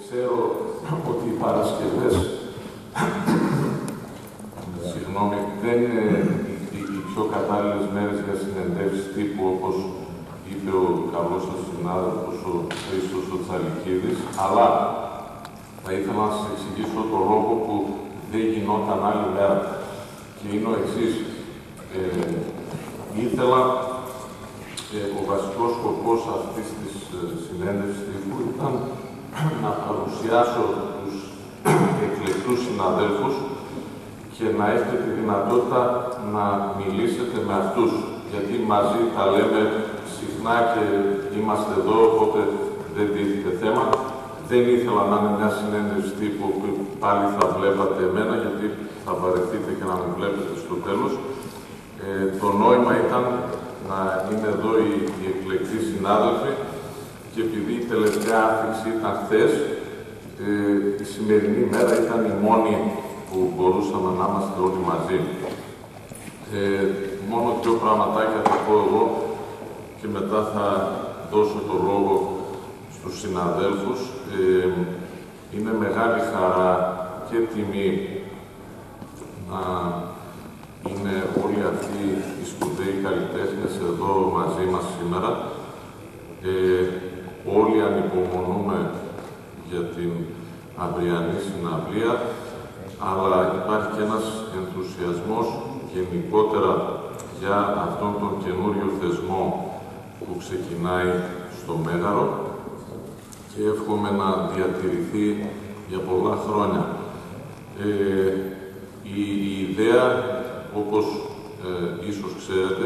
ξέρω ότι οι Παρασκευές, συγγνώμη, δεν είναι οι πιο κατάλληλες μέρες για συνεντεύξεις τύπου, όπως είπε ο καλός σας συνάδελφος, ο Χρήστος ο Τσαλικίδης, αλλά θα ήθελα να σας εξηγήσω το λόγο που δεν γινόταν άλλη μέρα. Και είναι ο εξής. Ήθελα, ο βασικός σκοπός αυτής της συνέντευξης τύπου ήταν να παρουσιάσω τους εκλεκτούς συναδέλφους και να έχετε τη δυνατότητα να μιλήσετε με αυτούς. Γιατί μαζί τα λέμε συχνά και είμαστε εδώ, οπότε δεν τίθεται θέμα. Δεν ήθελα να είναι μια συνέντευξη τύπου που πάλι θα βλέπατε εμένα, γιατί θα βαρεθείτε και να με βλέπετε στο τέλος. Το νόημα ήταν να είναι εδώ οι εκλεκτοί συνάδελφοι και επειδή η τελευταία άφηξη ήταν χθες, η σημερινή μέρα ήταν η μόνη που μπορούσαμε να είμαστε όλοι μαζί. Μόνο δύο πραγματάκια θα πω εγώ και μετά θα δώσω το λόγο στους συναδέλφους. Είναι μεγάλη χαρά και τιμή να είναι όλοι αυτοί οι σπουδαίοι καλλιτέχνες εδώ μαζί μας σήμερα. Όλοι ανυπομονούμε για την αυριανή συναυλία, αλλά υπάρχει και ένας ενθουσιασμός γενικότερα για αυτόν τον καινούριο θεσμό που ξεκινάει στο Μέγαρο και εύχομαι να διατηρηθεί για πολλά χρόνια. Η ιδέα, όπως ίσως ξέρετε,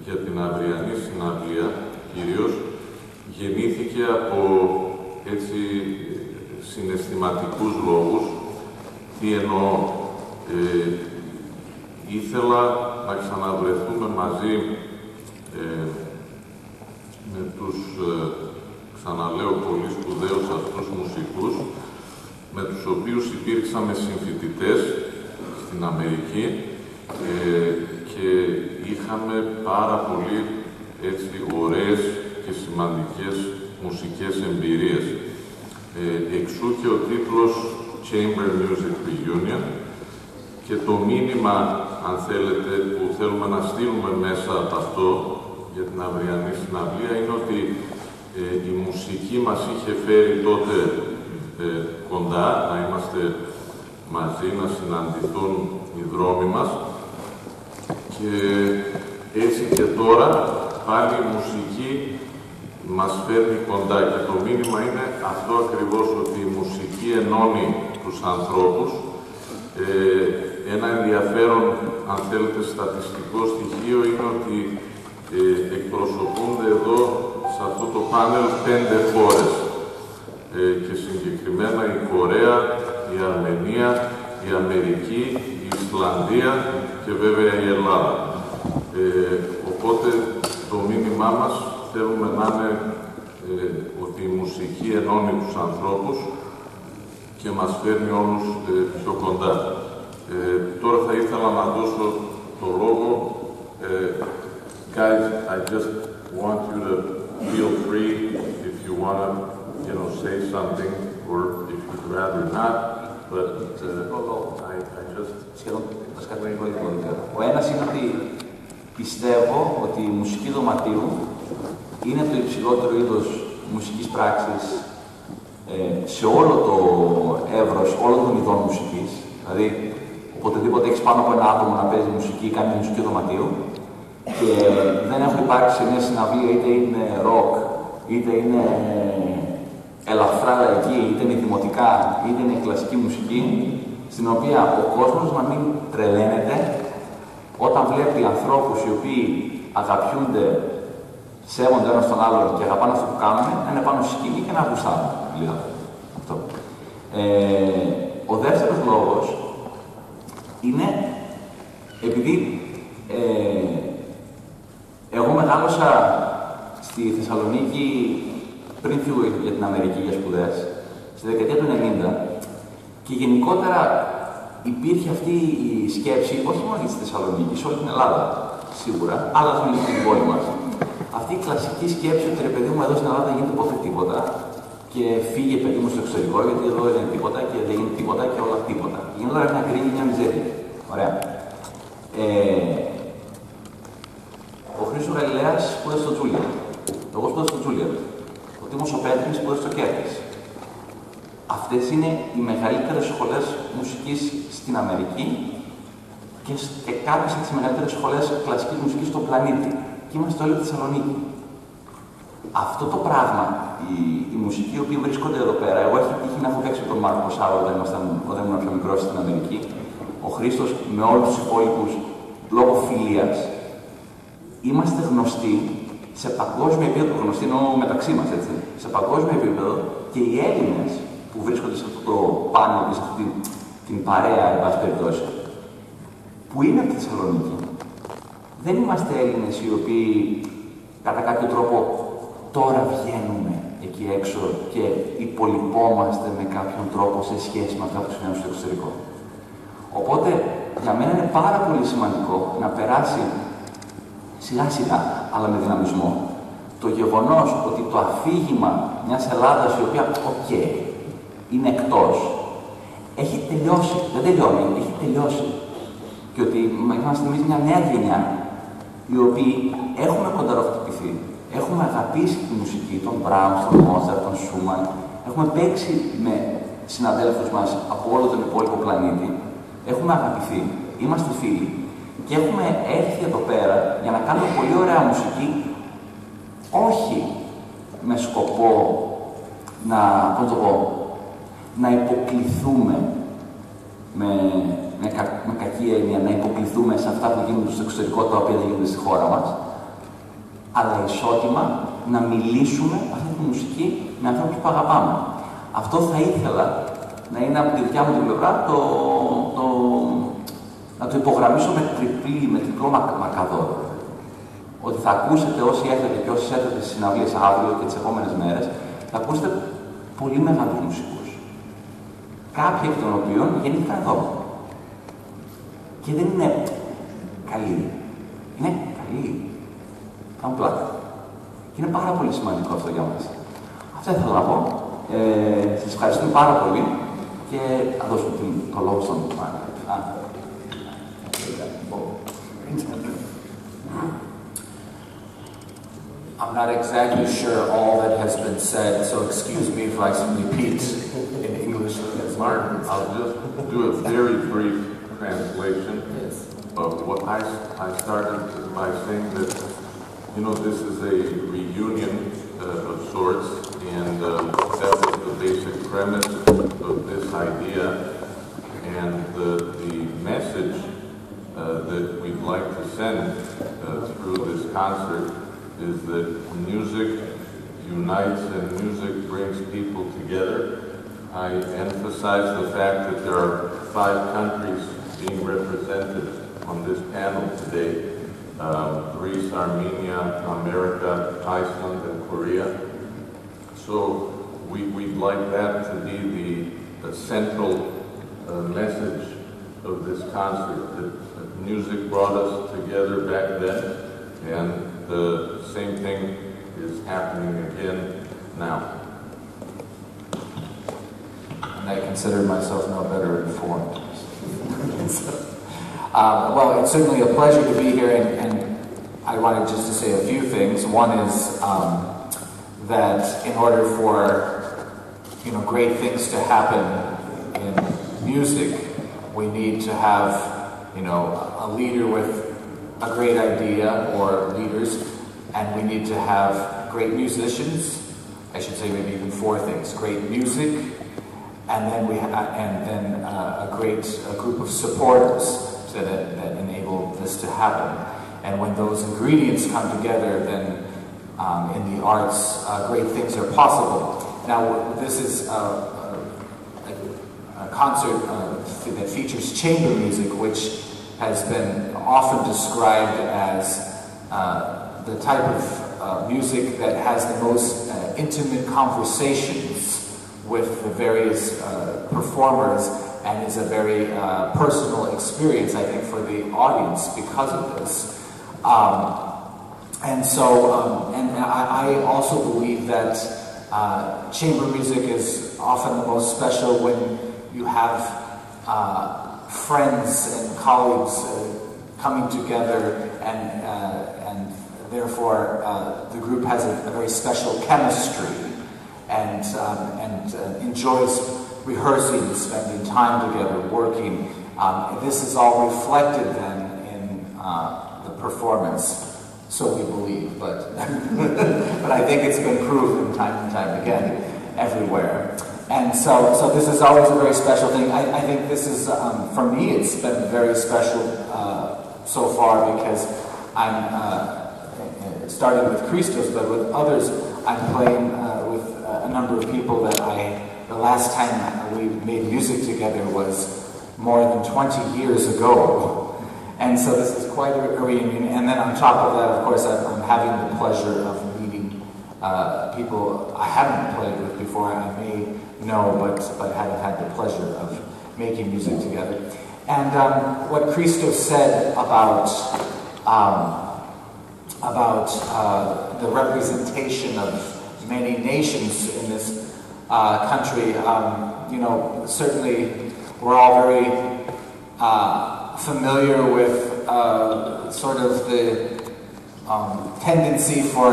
για την αυριανή συναυλία κυρίως, γεννήθηκε από έτσι συναισθηματικούς λόγους. Τι εννοώ? Ήθελα να ξαναβρεθούμε μαζί με τους, ξαναλέω, πολύ σπουδαίους αυτούς μουσικούς, με τους οποίους υπήρξαμε συμφοιτητές στην Αμερική και είχαμε πάρα πολύ έτσι ωραίες και σημαντικές μουσικές εμπειρίες. Εξού και ο τίτλος Chamber Music Reunion και το μήνυμα, αν θέλετε, που θέλουμε να στείλουμε μέσα από αυτό για την αυριανή συναυλία είναι ότι η μουσική μας είχε φέρει τότε κοντά, να είμαστε μαζί, να συναντηθούν οι δρόμοι μας και έτσι και τώρα πάλι η μουσική μας φέρνει κοντά και το μήνυμα είναι αυτό ακριβώς, ότι η μουσική ενώνει τους ανθρώπους. Ένα ενδιαφέρον, αν θέλετε, στατιστικό στοιχείο είναι ότι εκπροσωπούνται εδώ σε αυτό το πάνελ 5 χώρες και συγκεκριμένα η Κορέα, η Αρμενία, η Αμερική, η Ισλανδία και βέβαια η Ελλάδα. Οπότε το μήνυμά μας θέλουμε να είναι ότι η μουσική ενώνει τους ανθρώπους και μας φέρνει όλους πιο κοντά. Τώρα θα ήθελα να δώσω το λόγο. Guys, I just want you to feel free if you want to, say something, or if you'd rather not, but I just... Σχεδόν, θα σκατώ ο ένας είναι ότι πιστεύω ότι η μουσική Δωματίου είναι το υψηλότερο είδος μουσικής πράξης σε όλο το εύρος όλων των ειδών μουσικής. Δηλαδή, οποτεδήποτε έχεις πάνω από ένα άτομο να παίζει μουσική ή κάνει μουσική Δωματίου και δεν έχω υπάρξει σε μια συναυλία, είτε είναι ροκ, είτε είναι ελαφρά λαϊκή, είτε είναι δημοτικά, είτε είναι κλασική μουσική, στην οποία ο κόσμος να μην τρελαίνεται όταν βλέπει ανθρώπους οι οποίοι αγαπιούνται, σέβονται ένας τον άλλον και αγαπάνε αυτό που κάνουν, να είναι πάνω στη σκηνή και να γουστάρουν. Αυτό. Ο δεύτερος λόγος είναι επειδή εγώ μεγάλωσα στη Θεσσαλονίκη πριν φύγω για την Αμερική για σπουδές, στη δεκαετία του 90, και γενικότερα υπήρχε αυτή η σκέψη, όχι μόνο για τη Θεσσαλονίκη, σε όλη την Ελλάδα σίγουρα, αλλά στην πόλη μας. Αυτή η κλασική σκέψη ότι ρε παιδί μου εδώ στην Ελλάδα γίνεται ποτέ τίποτα και φύγε παιδί μου στο εξωτερικό, γιατί εδώ δεν είναι τίποτα και δεν είναι τίποτα και όλα τίποτα. Γινόταν μια κρίνη, μια μιζέρια. Ωραία. Ο Χρήστος Γαλιλαίας σπούδασε στο Τζούλιαρ. Εγώ σπούδασα στο Τζούλιαρ. Ο Τίμος ο Πέτρης σπούδασε στο Κέρκης. Αυτές είναι οι μεγαλύτερες σχολές μουσικής στην Αμερική και κάποιες από τις μεγαλύτερες σχολές κλασικής μουσικής στον πλανήτη. Και είμαστε όλοι στη Θεσσαλονίκη. Αυτό το πράγμα, οι μουσικοί οι οποίοι βρίσκονται εδώ πέρα, εγώ έχω τύχει να έχω παίξει με τον Μάρκο Σάου όταν ήμουν πιο μικρός στην Αμερική. Ο Χρήστος με όλους τους υπόλοιπους λόγω φιλίας. Είμαστε γνωστοί σε παγκόσμιο επίπεδο, γνωστοί εννοώ μεταξύ μας, έτσι. Σε παγκόσμιο επίπεδο και οι Έλληνες που βρίσκονται σε αυτό το πάνελ, σε αυτή την παρέα, εν πάση περιπτώσει, που είναι από τη Θεσσαλονίκη. Δεν είμαστε Έλληνες οι οποίοι κατά κάποιο τρόπο τώρα βγαίνουμε εκεί έξω και υπολοιπόμαστε με κάποιον τρόπο σε σχέση με αυτά που συμβαίνουν στο εξωτερικό. Οπότε, για μένα είναι πάρα πολύ σημαντικό να περάσει σιγά σιγά, αλλά με δυναμισμό, το γεγονός ότι το αφήγημα μιας Ελλάδας η οποία, είναι εκτός, έχει τελειώσει. Δεν τελειώνει, έχει τελειώσει. Και ότι μας θυμίζει μια νέα γενιά, οι οποίοι έχουμε κονταροχτυπηθεί, έχουμε αγαπήσει τη μουσική, τον Μπράουμς, τον Μότσαρτ, τον Σούμαν, έχουμε παίξει με συναδέλφους μας από όλο τον υπόλοιπο πλανήτη, έχουμε αγαπηθεί, είμαστε φίλοι και έχουμε έρθει εδώ πέρα για να κάνουμε πολύ ωραία μουσική, όχι με σκοπό να υποκληθούμε με κακή έννοια, να υποκληθούμε σε αυτά που γίνονται στο εξωτερικό, τα οποία δεν γίνονται στη χώρα μας, αλλά ισότιμα να μιλήσουμε αυτή τη μουσική με ανθρώπους που αγαπάμε. Αυτό θα ήθελα να είναι από τη δικιά μου την πλευρά να το υπογραμμίσω με τριπλό μακαδόρο. Ότι θα ακούσετε όσοι έρθετε και όσοι έρθετε στις συναυλίες αύριο και τις επόμενες μέρες, θα ακούσετε πολύ μεγάλους μουσικούς. Κάποιοι εκ των οποίων γεννήθηκαν εδώ. Και δεν είναι καλοί. Είναι καλοί. Κάνουν πλάκα. Και είναι πάρα πολύ σημαντικό αυτό για μας. Αυτό ήθελα να πω. Σας ευχαριστούμε πάρα πολύ και θα δώσουμε το λόγο στον Μάρκο. I'm not exactly sure all that has been said, so excuse me if I repeat in English. Mark, I'll just do a very brief translation of what I started by saying that, you know, this is a reunion of sorts, and that was the basic premise of this idea, and the message that we'd like to send through this concert is that music unites and music brings people together. I emphasize the fact that there are 5 countries being represented on this panel today. Greece, Armenia, America, Iceland, and Korea. So we'd like that to be the central message of this concert, that music brought us together back then, and the same thing is happening again now. And I consider myself no better informed. Well, it's certainly a pleasure to be here, and I wanted just to say a few things. One is that in order for great things to happen in music, we need to have a leader with a great idea, or leaders, and we need to have great musicians. I should say maybe even 4 things: great music, and then a great group of supporters that enable this to happen. And when those ingredients come together, then in the arts, great things are possible. Now, this is a concert that features chamber music, which has been often described as the type of music that has the most intimate conversations with the various performers, and is a very personal experience, I think, for the audience because of this. And I also believe that chamber music is often the most special when you have friends and colleagues coming together, and therefore the group has a very special chemistry and enjoys rehearsing, spending time together, working. This is all reflected then in the performance. So we believe, but but I think it's been proven time and time again everywhere. And so this is always a very special thing. I think this is, for me, it's been very special so far because I'm starting with Christos, but with others, I'm playing with a number of people that the last time we made music together was more than 20 years ago. And so this is quite a reunion. And then on top of that, of course, I'm having the pleasure of meeting people I haven't played with before. I may know, but haven't had the pleasure of making music together. And what Christos said about the representation of many nations in this country, certainly we're all very familiar with sort of the tendency for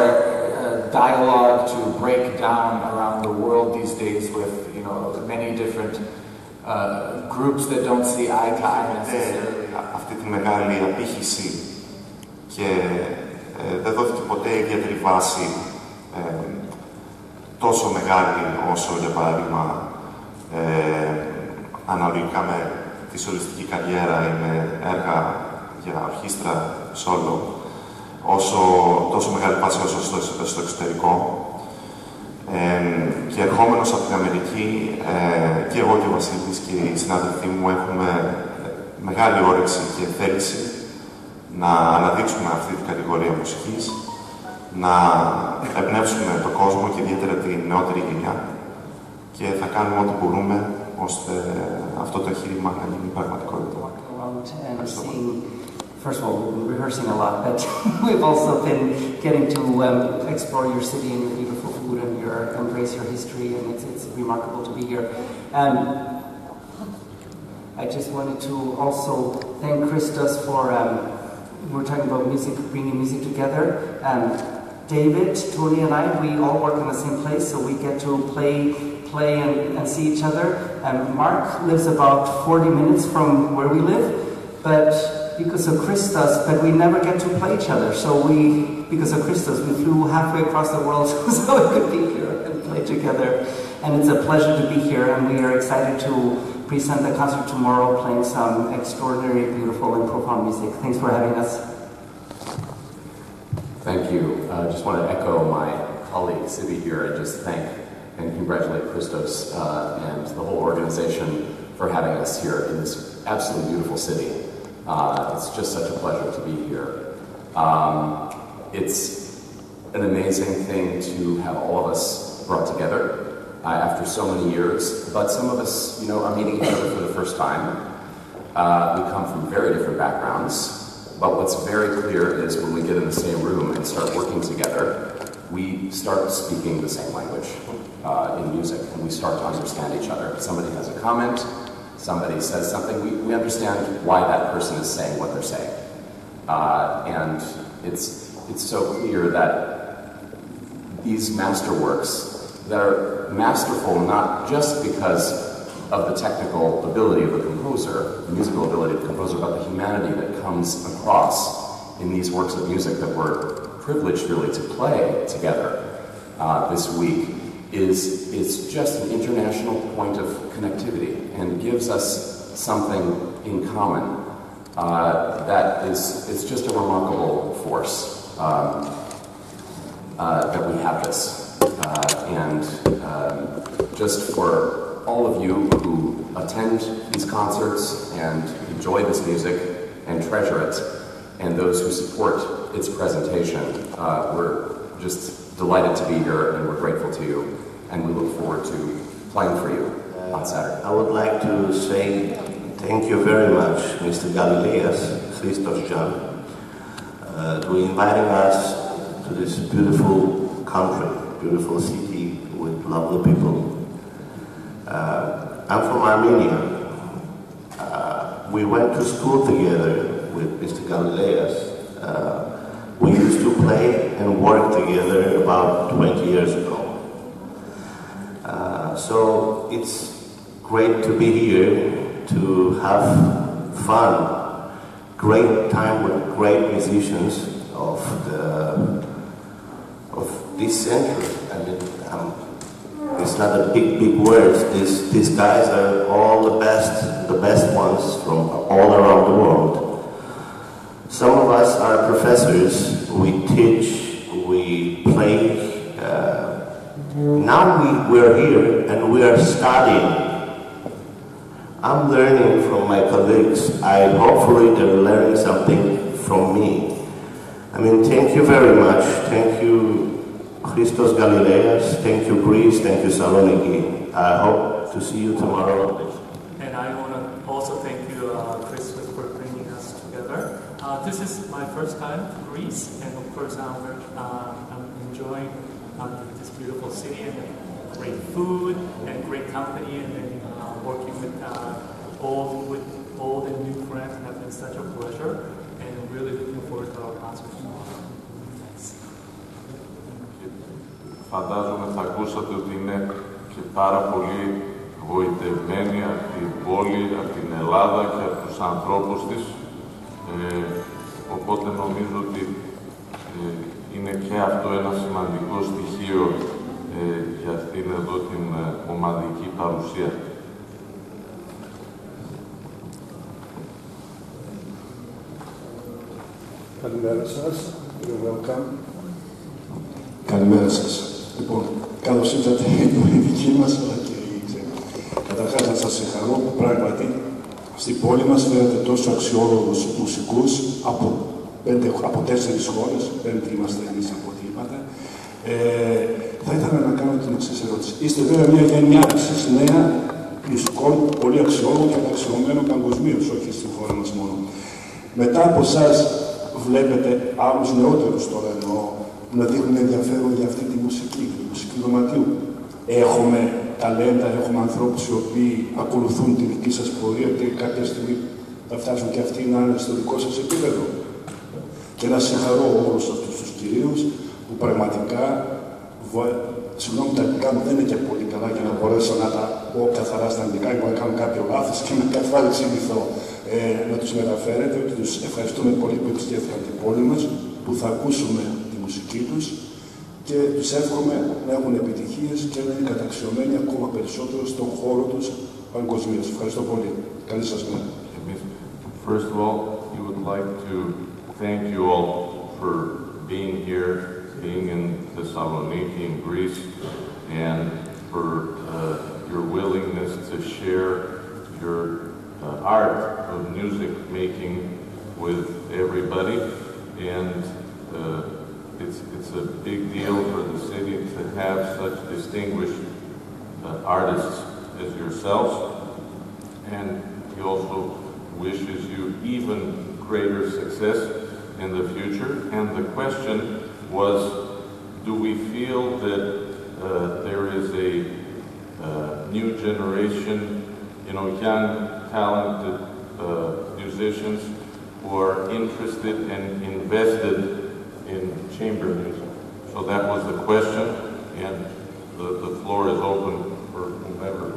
dialogue to break down around the world these days with, many different groups that don't see eye to eye necessarily. Αυτή τη μεγάλη απήχηση και δεν δόθηκε ποτέ ιδιαίτερη βάση τόσο μεγάλη όσο, για παράδειγμα, αναλογικά με τη σολιστική καριέρα ή με έργα για ορχήστρα, σόλο, τόσο μεγάλη βάση όσο στο εξωτερικό. Και ερχόμενος από την Αμερική, και εγώ και ο Βασίλης και οι συνάδελφοί μου έχουμε μεγάλη όρεξη και θέληση να αναδείξουμε αυτή την κατηγορία μουσικής, να εμπνεύσουμε τον κόσμο και ιδιαίτερα την νεότερη γενιά και θα κάνουμε ό,τι μπορούμε ώστε αυτό το εγχείρημα να γίνει πραγματικότητα. First of all, we've been rehearsing a lot, but we've also been getting to explore your city and your beautiful food and embrace your history, and it's remarkable to be here. I just wanted to also thank Christos for, we were talking about music, bringing music together. David, Tony and I, we all work in the same place, so we get to play and see each other. Mark lives about 40 minutes from where we live, but because of Christos, but we never get to play each other. So because of Christos, we flew halfway across the world so we could be here and play together. And it's a pleasure to be here, and we are excited to present the concert tomorrow, playing some extraordinary, beautiful, and profound music. Thanks for having us. Thank you. I just want to echo my colleague Sibi here and just thank and congratulate Christos and the whole organization for having us here in this absolutely beautiful city. It's just such a pleasure to be here. It's an amazing thing to have all of us brought together after so many years, but some of us, are meeting each other for the first time. We come from very different backgrounds, but what's very clear is when we get in the same room and start working together, we start speaking the same language in music, and we start to understand each other. Somebody has a comment, somebody says something, we understand why that person is saying what they're saying. And it's so clear that these masterworks that are masterful not just because of the technical ability of the composer, the musical ability of the composer, but the humanity that comes across in these works of music that we're privileged really to play together this week is just an international point of connectivity and gives us something in common that is just a remarkable force that we have this. And just for all of you who attend these concerts and enjoy this music and treasure it, and those who support its presentation, we're just delighted to be here and we're grateful to you, and we look forward to playing for you on Saturday. I would like to say thank you very much, Mr. Galileas, Christos Jan, to inviting us to this beautiful country, beautiful city with lovely people. I'm from Armenia. We went to school together with Mr. Galileas. We used to play and work together about 20 years ago. So it's great to be here, to have fun, great time with great musicians of this century. I mean, it's not a big words. These guys are all the best ones from all around the world. Some of us are professors. We teach, we play. Now we're here and we are studying. I'm learning from my colleagues. Hopefully they're learning something from me. I mean, thank you very much. Thank you, Christos Galileas. Thank you, Greece. Thank you, Thessaloniki. I hope to see you tomorrow. And I want to also thank you, Christos, for bringing us together. This is my first time to Greece, and of course I'm enjoying this beautiful city and great food and great company, and then working with all the new friends have been such a pleasure, and I'm really looking forward to our concert tomorrow. Φαντάζομαι θα ακούσατε ότι είναι και πάρα πολύ γοητευμένοι από την πόλη, από την Ελλάδα και από τους ανθρώπους της. Οπότε νομίζω ότι είναι και αυτό ένα σημαντικό στοιχείο για αυτήν εδώ την ομαδική παρουσία. Καλημέρα σας, you're welcome. Καλημέρα σας. Λοιπόν, καλώς ήρθατε η δική μας, αλλά και η ξένη. Καταρχάς να σας συγχαρώ που πράγματι στην πόλη μας φέρετε τόσο αξιόλογους μουσικούς από 4 χώρες, 5 είμαστε εμείς από ό,τι είπατε. Θα ήθελα να κάνω την εξής ερώτηση. Είστε βέβαια μια γενιά εσείς νέα μουσικών, πολύ αξιόλογων και αξιωμένων παγκοσμίως, όχι στη χώρα μας μόνο. Μετά από εσάς βλέπετε άλλους νεότερους τώρα εννοώ, να δείχνουν ενδιαφέρον για αυτή τη μουσική δωματίου. Έχουμε ταλέντα, έχουμε ανθρώπους οι οποίοι ακολουθούν τη δική σας πορεία και κάποια στιγμή θα φτάσουν και αυτοί να είναι στο δικό σας επίπεδο. Και να συγχαρώ όλους αυτούς τους κυρίους που πραγματικά, συγγνώμη τα αγγλικά μου δεν είναι και πολύ καλά για να μπορέσω να τα πω καθαρά στα αγγλικά ή να κάνω κάποιο λάθος και με καθόλου συνηθώ να τους μεταφέρετε. Τους ευχαριστούμε πολύ που επισκέφθηκαν την πόλη μας, που θα ακούσουμε τη μουσική τους και τους εύχομαι να έχουν επιτυχίες και να είναι καταξιωμένοι ακόμα περισσότερο στον χώρο τους παγκοσμίως. Ευχαριστώ πολύ. Καλή σας μέρα. First of all, we would like to thank you all for being here, being in Thessaloniki in Greece, and for your willingness to share your art of music making with everybody. And it's a big deal for the city to have such distinguished artists as yourselves, and he also wishes you even greater success in the future. And the question was, do we feel that there is a new generation, young, talented musicians who are interested and invested in chamber music? So that was the question, and the floor is open for whomever.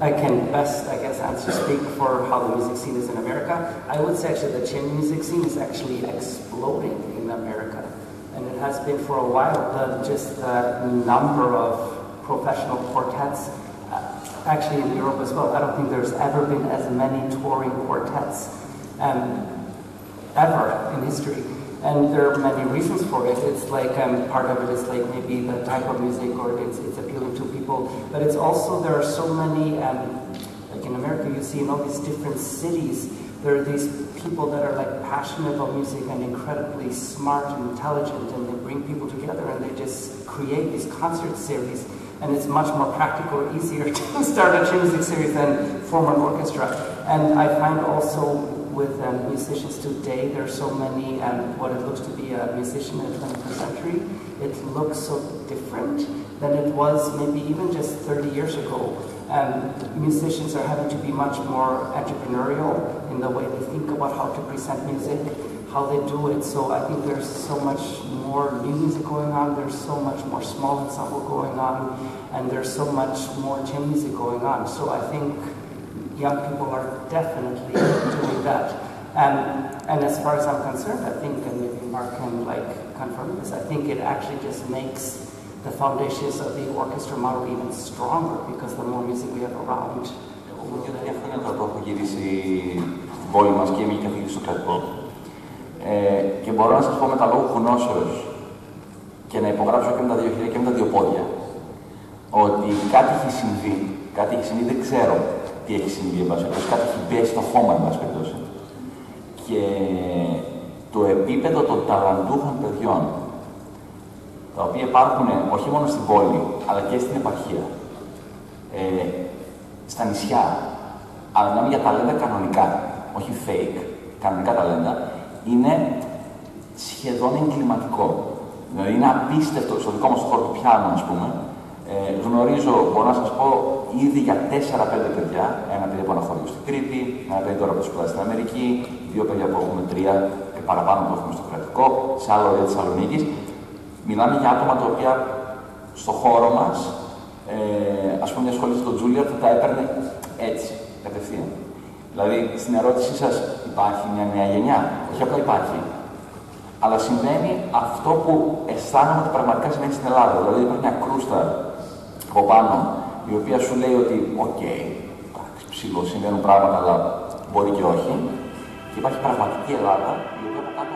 I can best, I guess, speak for how the music scene is in America. I would say actually the chamber music scene is actually exploding in America, and it has been for a while. Just the number of professional quartets, actually in Europe as well. I don't think there's ever been as many touring quartets ever in history. And there are many reasons for it. It's like part of it is like maybe the type of music, or it's appealing to people. But it's also there are so many, like in America, you see in all these different cities, there are these people that are like passionate about music and incredibly smart and intelligent, and they bring people together and they just create these concert series. And it's much more practical or easier to start a chamber music series than form an orchestra. And I find also with musicians today. There are so many, what it looks to be a musician in the 21st century. It looks so different than it was maybe even just 30 years ago. Musicians are having to be much more entrepreneurial in the way they think about how to present music, how they do it. So I think there's so much more new music going on, there's so much more small ensemble going on, and there's so much more chamber music going on. So I think young people are definitely doing that. And as far as I'm concerned, I think, and maybe Mark can confirm this, I think it actually just makes the foundations of the orchestra model even stronger because the more music we have around. Εγώ για 2 χρόνια τώρα που έχω γυρίσει στην πόλη μας και είμαι καθηγητής στο κρατικό. Και μπορώ να σας πω με τα λόγου γνώσεως και να υπογράψω και με τα 2 χέρια και με τα 2 πόδια ότι κάτι έχει συμβεί, δεν ξέρω τι έχει συμβεί, εν πάση περιπτώσει, κάτι έχει πέσει στο χώμα, εν πάση περιπτώσει. Και το επίπεδο των ταλαντούχων παιδιών, τα οποία υπάρχουν όχι μόνο στην πόλη, αλλά και στην επαρχία, στα νησιά, αλλά μιλάμε για ταλέντα κανονικά, όχι fake, κανονικά ταλέντα, είναι σχεδόν εγκληματικό. Δηλαδή είναι απίστευτο, στο δικό μας χώρο του πιάνου, ας πούμε, γνωρίζω, μπορώ να σας πω, ήδη για 4-5 παιδιά, ένα παιδί που αναχωρεί στην Κρήτη, ένα παιδί τώρα που σπουδάζει στην Αμερική, 2 παιδιά που έχουμε, 3 και παραπάνω που έχουμε στο κρατικό, σε άλλο όρια της Θεσσαλονίκης. Μιλάμε για άτομα τα οποία στο χώρο μας, ας πούμε, μια σχολή στον Τζούλια που τα έπαιρνε έτσι, κατευθείαν. Δηλαδή, στην ερώτησή σας, υπάρχει μια νέα γενιά? Όχι απλά υπάρχει. Αλλά συμβαίνει αυτό που αισθάνομαι ότι πραγματικά συμβαίνει στην Ελλάδα. Δηλαδή, υπάρχει μια κρούστα από πάνω, η οποία σου λέει ότι, οκ, ψηλό, συμβαίνουν πράγματα, αλλά μπορεί και όχι. Και υπάρχει πραγματική Ελλάδα, η οποία από κάτω.